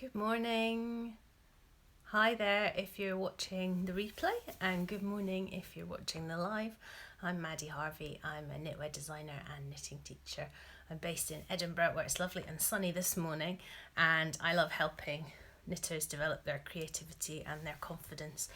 Good morning. Hi there if you're watching the replay, and good morning if you're watching the live. I'm Maddie Harvey. I'm a knitwear designer and knitting teacher. I'm based in Edinburgh, where it's lovely and sunny this morning, and I love helping knitters develop their creativity and their confidence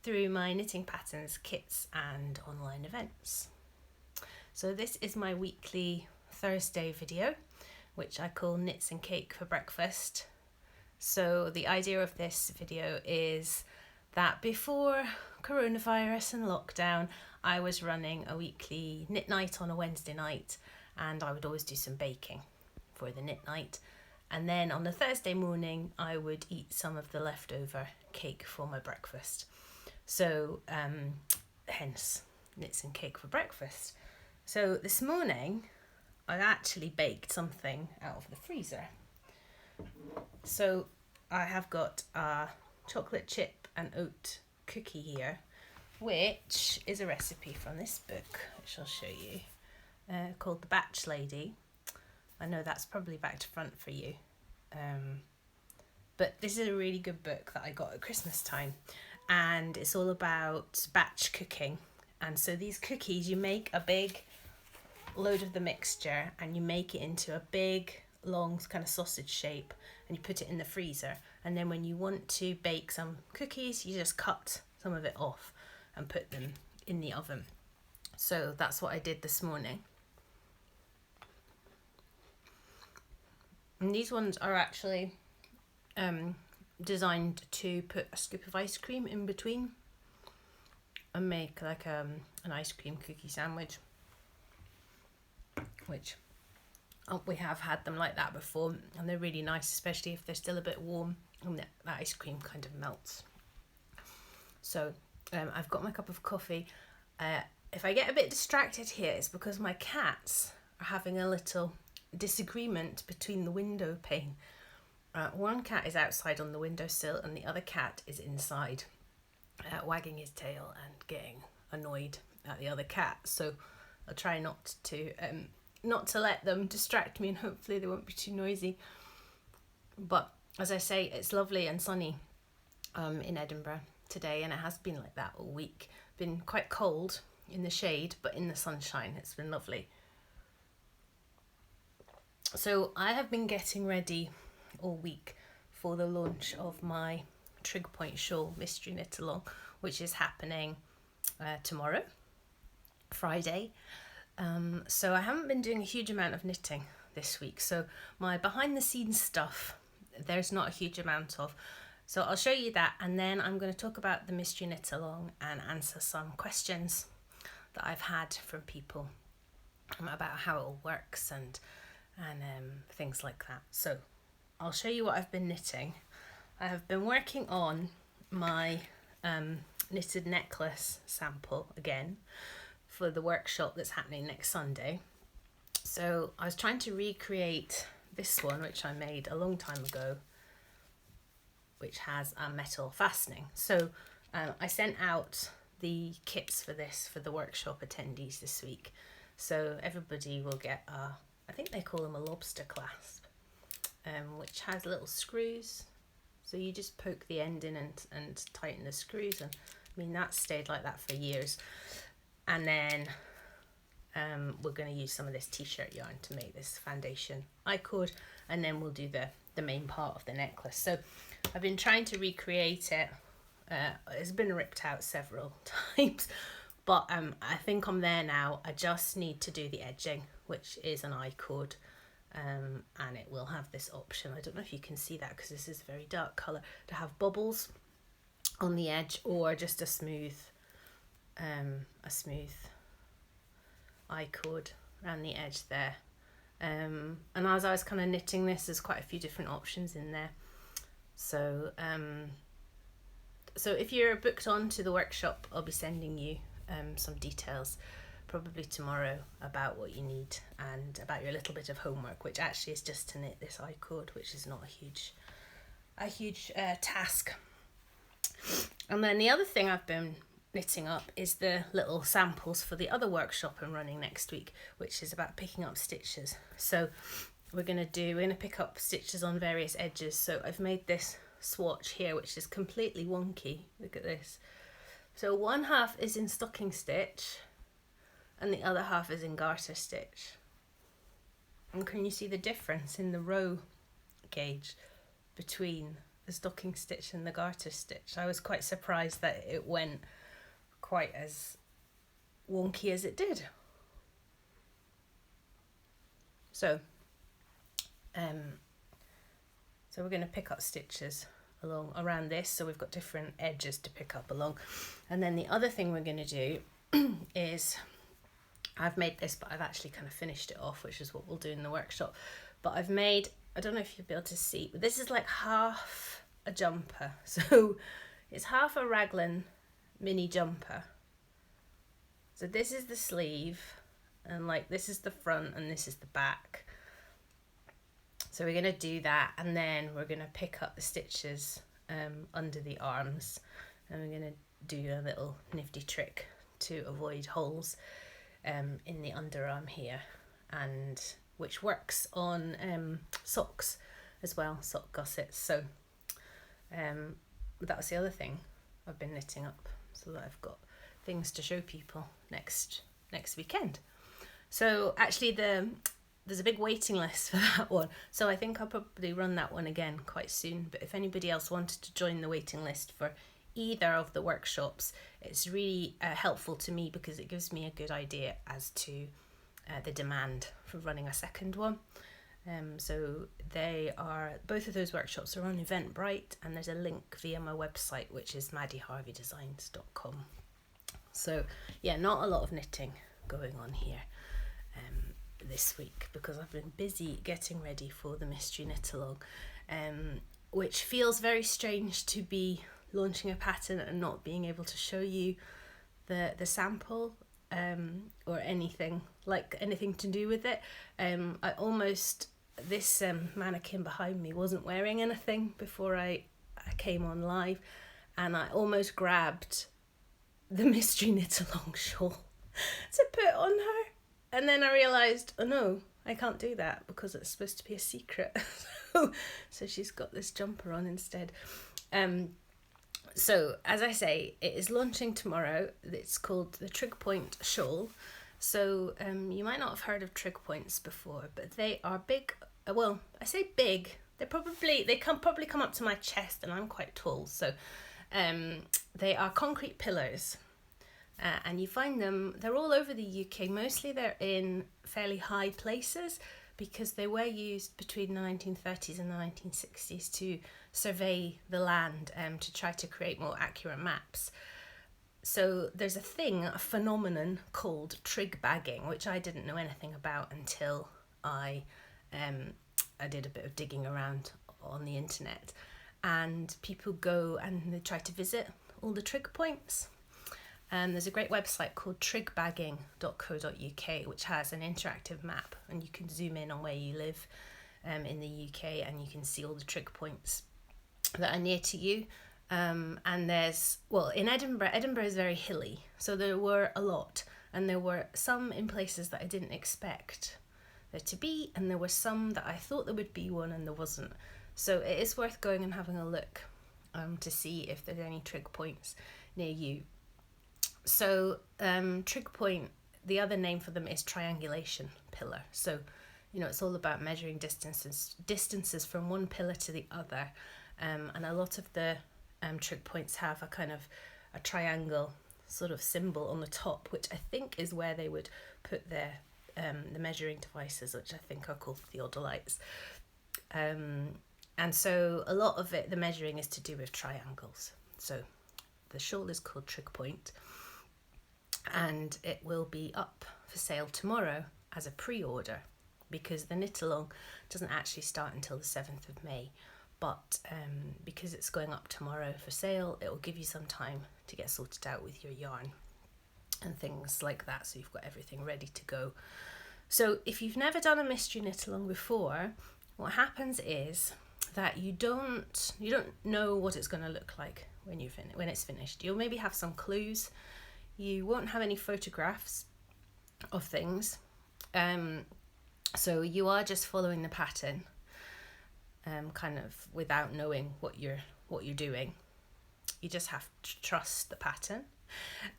through my knitting patterns, kits and online events. So this is my weekly Thursday video, which I call Knits and Cake for Breakfast. So the idea of this video is that before coronavirus and lockdown, I was running a weekly knit night on a Wednesday night, and I would always do some baking for the knit night. And then on the Thursday morning, I would eat some of the leftover cake for my breakfast. So hence Knits and Cake for Breakfast. So this morning, I actually baked something out of the freezer. So I have got a chocolate chip and oat cookie here, which is a recipe from this book, which I'll show you, called The Batch Lady. I know that's probably back to front for you, but this is a really good book that I got at Christmas time, and it's all about batch cooking. And so these cookies, you make a big load of the mixture and you make it into a big long kind of sausage shape, and you put it in the freezer, and then when you want to bake some cookies, you just cut some of it off and put them in the oven. So that's what I did this morning. And these ones are actually designed to put a scoop of ice cream in between and make like an ice cream cookie sandwich, which we have had them like that before, and they're really nice, especially if they're still a bit warm and that ice cream kind of melts. So I've got my cup of coffee. If I get a bit distracted here, it's because my cats are having a little disagreement between the window pane. One cat is outside on the windowsill and the other cat is inside, wagging his tail and getting annoyed at the other cat. So I'll try not to let them distract me, and hopefully they won't be too noisy. But as I say, it's lovely and sunny in Edinburgh today, and it has been like that all week. Been quite cold in the shade, but in the sunshine it's been lovely. So I have been getting ready all week for the launch of my Trigpoint Shawl Mystery Knit-A-Long, which is happening tomorrow, Friday. So I haven't been doing a huge amount of knitting this week, so my behind the scenes stuff there's not a huge amount of, so I'll show you that, and then I'm going to talk about the Mystery Knit-A-Long and answer some questions that I've had from people about how it all works and things like that. So I'll show you what I've been knitting. I have been working on my knitted necklace sample again for the workshop that's happening next Sunday. So I was trying to recreate this one, which I made a long time ago, which has a metal fastening. So I sent out the kits for this for the workshop attendees this week. So everybody will get I think they call them a lobster clasp, which has little screws. So you just poke the end in and tighten the screws, and I mean that's stayed like that for years. And then we're going to use some of this t-shirt yarn to make this foundation I-cord, and then we'll do the main part of the necklace. So I've been trying to recreate it. It's been ripped out several times, but I think I'm there now. I just need to do the edging, which is an I-cord, and it will have this option. I don't know if you can see that because this is a very dark colour, to have bubbles on the edge or just a smooth I-cord around the edge there. And as I was kind of knitting this, there's quite a few different options in there. So so if you're booked on to the workshop, I'll be sending you some details probably tomorrow about what you need and about your little bit of homework, which actually is just to knit this I-cord, which is not a huge task. And then the other thing I've been knitting up is the little samples for the other workshop I'm running next week, which is about picking up stitches. So we're going to pick up stitches on various edges. So I've made this swatch here, which is completely wonky. Look at this. So one half is in stocking stitch and the other half is in garter stitch. And can you see the difference in the row gauge between the stocking stitch and the garter stitch? I was quite surprised that it went quite as wonky as it did. So we're going to pick up stitches along around this, so we've got different edges to pick up along. And then the other thing we're going to do is, I've made this, but I've actually kind of finished it off, which is what we'll do in the workshop. But I've made, I don't know if you'll be able to see, but this is like half a jumper. So it's half a raglan mini jumper. So this is the sleeve, and like this is the front and this is the back. So we're going to do that, and then we're going to pick up the stitches under the arms, and we're going to do a little nifty trick to avoid holes in the underarm here, and which works on socks as well, sock gussets. So that was the other thing I've been knitting up, so that I've got things to show people next weekend. So actually there's a big waiting list for that one, so I think I'll probably run that one again quite soon. But if anybody else wanted to join the waiting list for either of the workshops, it's really helpful to me because it gives me a good idea as to the demand for running a second one. So both of those workshops are on Eventbrite, and there's a link via my website, which is maddieharveydesigns.com. So yeah, not a lot of knitting going on here this week because I've been busy getting ready for the Mystery Knit-A-Long, which feels very strange to be launching a pattern and not being able to show you the sample or anything to do with it. This mannequin behind me wasn't wearing anything before I came on live, and I almost grabbed the Mystery Knit-A-Long shawl to put on her, and then I realised, oh no, I can't do that because it's supposed to be a secret. So she's got this jumper on instead. So as I say, it is launching tomorrow. It's called the Trigpoint Shawl. So you might not have heard of Trigpoints before, but they are big. Well, I say big. They probably come up to my chest, and I'm quite tall. So they are concrete pillars, and you find them. They're all over the UK. Mostly they're in fairly high places because they were used between the 1930s and the 1960s to survey the land to try to create more accurate maps. So there's a phenomenon called trig bagging, which I didn't know anything about until I did a bit of digging around on the internet, and people go and they try to visit all the trig points. There's a great website called trigbagging.co.uk, which has an interactive map, and you can zoom in on where you live in the UK, and you can see all the trig points that are near to you. And there's, in Edinburgh is very hilly, so there were a lot, and there were some in places that I didn't expect there to be, and there were some that I thought there would be one and there wasn't. So it is worth going and having a look to see if there's any trig points near you. So trig point, the other name for them is triangulation pillar. So it's all about measuring distances from one pillar to the other, and a lot of the trig points have a kind of a triangle sort of symbol on the top, which I think is where they would put their the measuring devices, which I think are called theodolites. And so a lot of it, the measuring is to do with triangles. So the shawl is called Trigpoint, and it will be up for sale tomorrow as a pre-order because the knit-along doesn't actually start until the 7th of May. But because it's going up tomorrow for sale, it will give you some time to get sorted out with your yarn and things like that, so you've got everything ready to go. So if you've never done a mystery knit-along before, what happens is that you don't know what it's going to look like when it's finished. You'll maybe have some clues. You won't have any photographs of things. So you are just following the pattern, kind of without knowing what you're doing. You just have to trust the pattern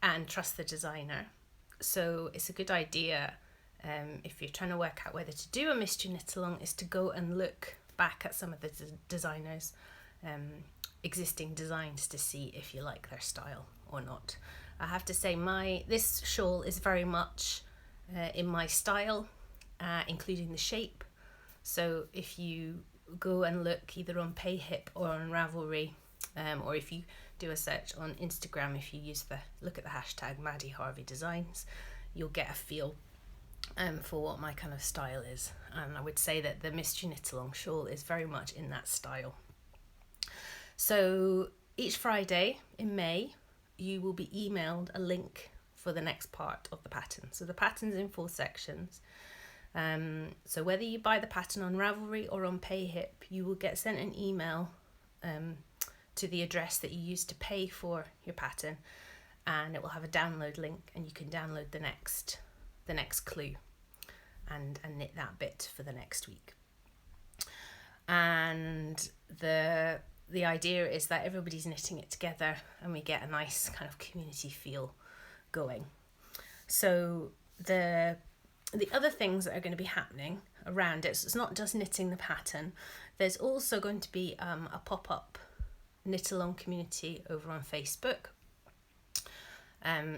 and trust the designer. So it's a good idea, if you're trying to work out whether to do a mystery knit-along, is to go and look back at some of the designers' existing designs to see if you like their style or not. I have to say this shawl is very much in my style, including the shape. So if you go and look either on Payhip or on Ravelry, or if you do a search on Instagram, if you look at the hashtag Maddie Harvey Designs, you'll get a feel for what my kind of style is. And I would say that the Mystery Knit-Along shawl is very much in that style. So each Friday in May, you will be emailed a link for the next part of the pattern. So the pattern's in 4 sections. So whether you buy the pattern on Ravelry or on Payhip, you will get sent an email to the address that you used to pay for your pattern, and it will have a download link, and you can download the next clue and knit that bit for the next week. And the idea is that everybody's knitting it together and we get a nice kind of community feel going. So the other things that are going to be happening around it, so it's not just knitting the pattern, there's also going to be a pop-up knit-along community over on Facebook.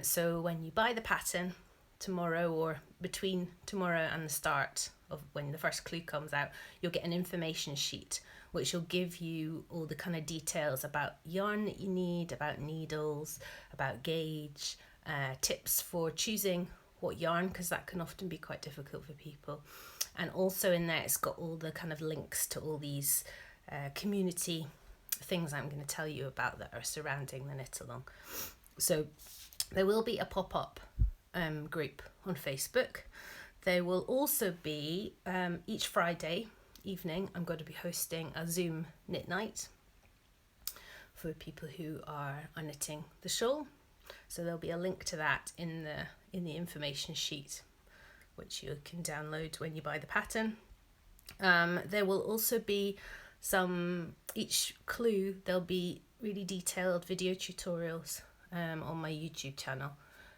So when you buy the pattern tomorrow, or between tomorrow and the start of when the first clue comes out, you'll get an information sheet which will give you all the kind of details about yarn that you need, about needles, about gauge, tips for choosing what yarn, because that can often be quite difficult for people. And also in there, it's got all the kind of links to all these community things I'm going to tell you about that are surrounding the knit-along. So there will be a pop-up group on Facebook. There will also be, each Friday evening, I'm going to be hosting a Zoom knit night for people who are knitting the shawl. So there'll be a link to that in the information sheet, which you can download when you buy the pattern. There will also be each clue, there'll be really detailed video tutorials on my YouTube channel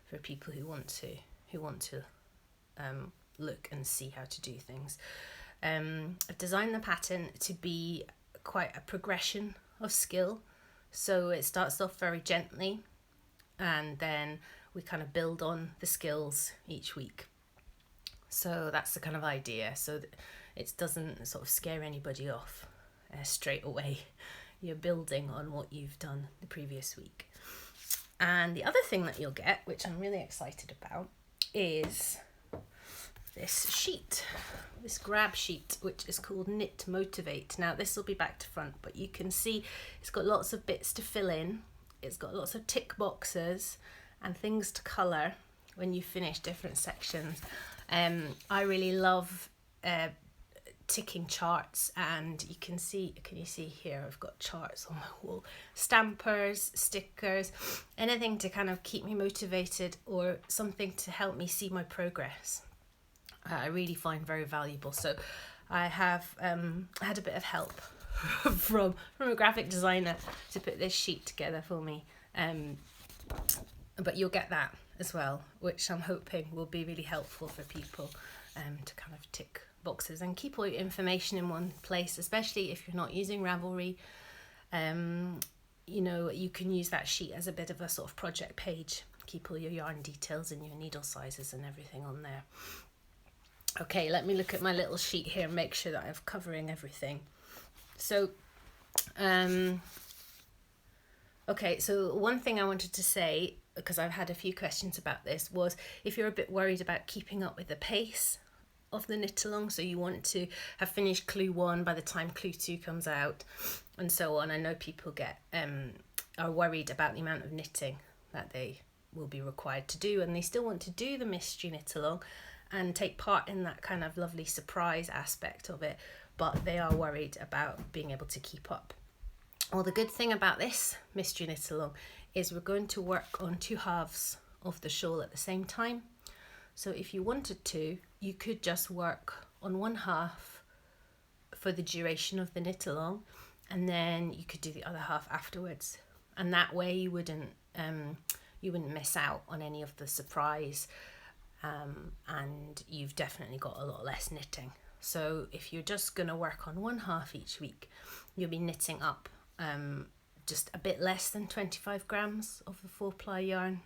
for people who want to look and see how to do things. I've designed the pattern to be quite a progression of skill. So it starts off very gently, and then we kind of build on the skills each week. So that's the kind of idea, so that it doesn't sort of scare anybody off straight away. You're building on what you've done the previous week. And the other thing that you'll get, which I'm really excited about, is this sheet, this grab sheet, which is called Knit Motivate. Now this will be back to front, but you can see it's got lots of bits to fill in. It's got lots of tick boxes and things to colour when you finish different sections. I really love ticking charts, and can you see here I've got charts on my wall, stampers, stickers, anything to kind of keep me motivated or something to help me see my progress. I really find very valuable. So I have had a bit of help from a graphic designer to put this sheet together for me, but you'll get that as well, which I'm hoping will be really helpful for people to kind of tick boxes and keep all your information in one place, especially if you're not using Ravelry. You can use that sheet as a bit of a sort of project page, keep all your yarn details and your needle sizes and everything on there. Okay, let me look at my little sheet here and make sure that I'm covering everything. So so one thing I wanted to say, because I've had a few questions about this, was if you're a bit worried about keeping up with the pace of the knit-along, so you want to have finished clue 1 by the time clue 2 comes out and so on. I know people are worried about the amount of knitting that they will be required to do, and they still want to do the mystery knit-along and take part in that kind of lovely surprise aspect of it, but they are worried about being able to keep up. Well, the good thing about this mystery knit-along is we're going to work on 2 halves of the shawl at the same time. So if you wanted to, you could just work on one half for the duration of the knit along, and then you could do the other half afterwards, and that way you wouldn't miss out on any of the surprise, and you've definitely got a lot less knitting. So if you're just going to work on one half each week, you'll be knitting up just a bit less than 25 grams of the 4-ply yarn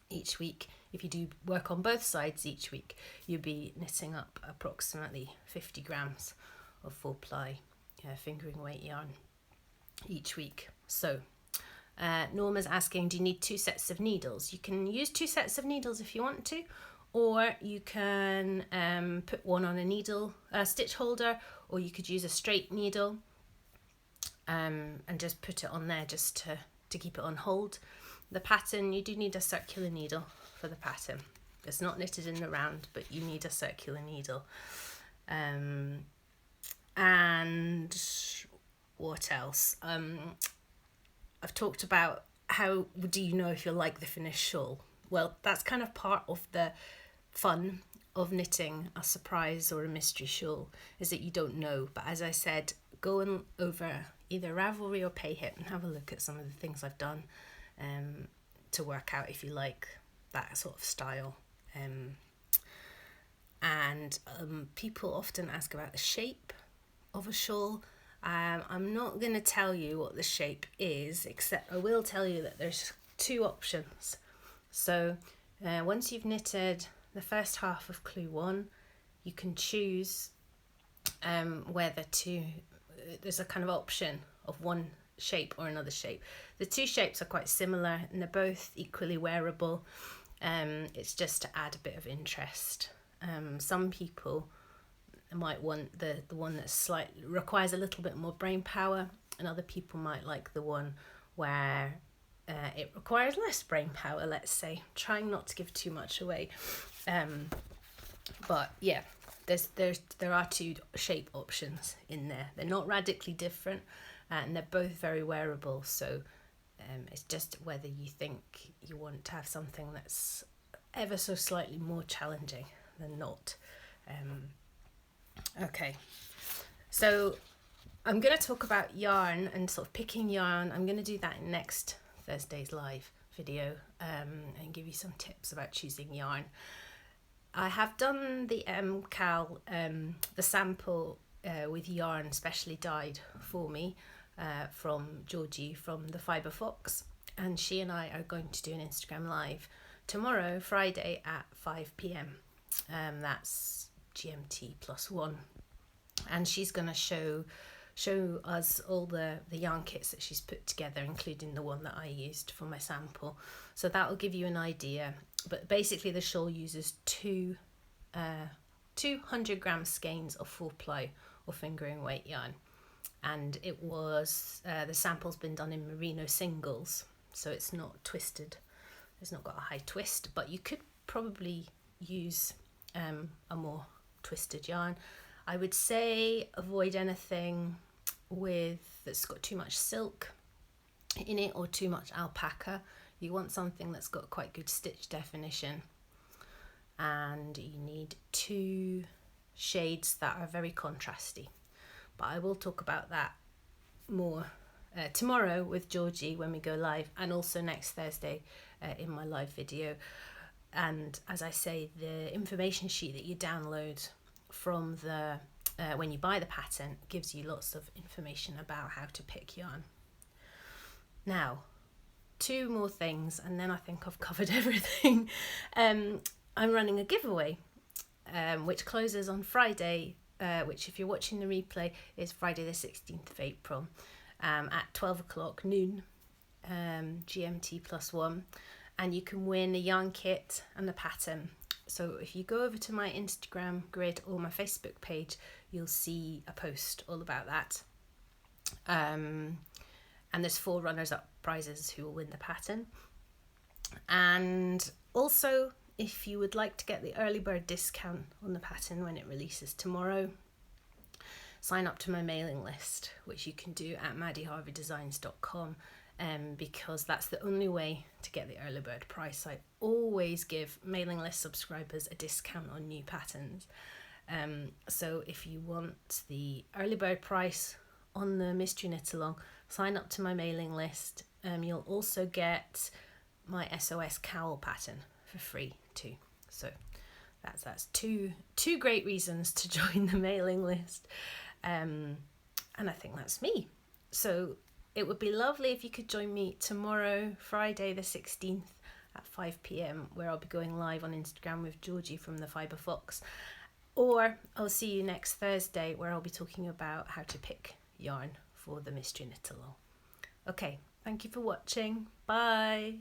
each week. If you do work on both sides each week, you'll be knitting up approximately 50 grams of 4-ply fingering weight yarn each week. So Norma's asking, do you need 2 sets of needles? You can use 2 sets of needles if you want to, or you can put one on a needle stitch holder, or you could use a straight needle and just put it on there just to keep it on hold. The pattern, you do need a circular needle for the pattern. It's not knitted in the round, but you need a circular needle. And what else? I've talked about how do you know if you'll like the finished shawl. Well, that's kind of part of the fun of knitting a surprise or a mystery shawl, is that you don't know. But as I said, go on over either Ravelry or Payhip and have a look at some of the things I've done to work out if you like that sort of style. And people often ask about the shape of a shawl. I'm not going to tell you what the shape is, except I will tell you that there's 2 options. So once you've knitted the first half of clue 1, you can choose whether to, there's a kind of option of one shape or another shape. The 2 shapes are quite similar and they're both equally wearable. It's just to add a bit of interest. Some people might want the one that slightly requires a little bit more brain power, and other people might like the one where it requires less brain power, let's say, trying not to give too much away. But yeah, there are 2 shape options in there. They're not radically different, and they're both very wearable. So it's just whether you think you want to have something that's ever so slightly more challenging than not. Okay, so I'm going to talk about yarn and sort of picking yarn. I'm going to do that in next Thursday's live video, and give you some tips about choosing yarn. I have done the MCAL, the sample with yarn specially dyed for me from Georgie from the Fibre Fox, and she and I are going to do an Instagram live tomorrow, Friday at 5 p.m. That's GMT +1, and she's going to show us all the yarn kits that she's put together, including the one that I used for my sample. So that will give you an idea. But basically the shawl uses 200 gram skeins of 4-ply or fingering weight yarn, and it was the sample's been done in merino singles, so it's not twisted, it's not got a high twist, but you could probably use a more twisted yarn. I would say avoid anything that's got too much silk in it or too much alpaca. You want something that's got quite good stitch definition, and you need 2 shades that are very contrasty. But I will talk about that more tomorrow with Georgie when we go live, and also next Thursday in my live video. And as I say, the information sheet that you download from the when you buy the pattern gives you lots of information about how to pick yarn. Now, 2 more things, and then I think I've covered everything. I'm running a giveaway, which closes on Friday, which if you're watching the replay is Friday the 16th of April at 12 o'clock noon GMT +1, and you can win a yarn kit and a pattern. So if you go over to my Instagram grid or my Facebook page, you'll see a post all about that. And there's 4 runners-up prizes who will win the pattern. And also, if you would like to get the early bird discount on the pattern when it releases tomorrow, sign up to my mailing list, which you can do at maddieharveydesigns.com. Because that's the only way to get the early bird price. I always give mailing list subscribers a discount on new patterns, So if you want the early bird price on the Mystery Knit-A-Long, sign up to my mailing list. You'll also get my SOS cowl pattern for free too. So that's two great reasons to join the mailing list. And I think that's me. So it would be lovely if you could join me tomorrow, Friday the 16th at 5 p.m, where I'll be going live on Instagram with Georgie from the Fibre Fox. Or I'll see you next Thursday, where I'll be talking about how to pick yarn for the Mystery Knit-A-Long. Okay, thank you for watching. Bye.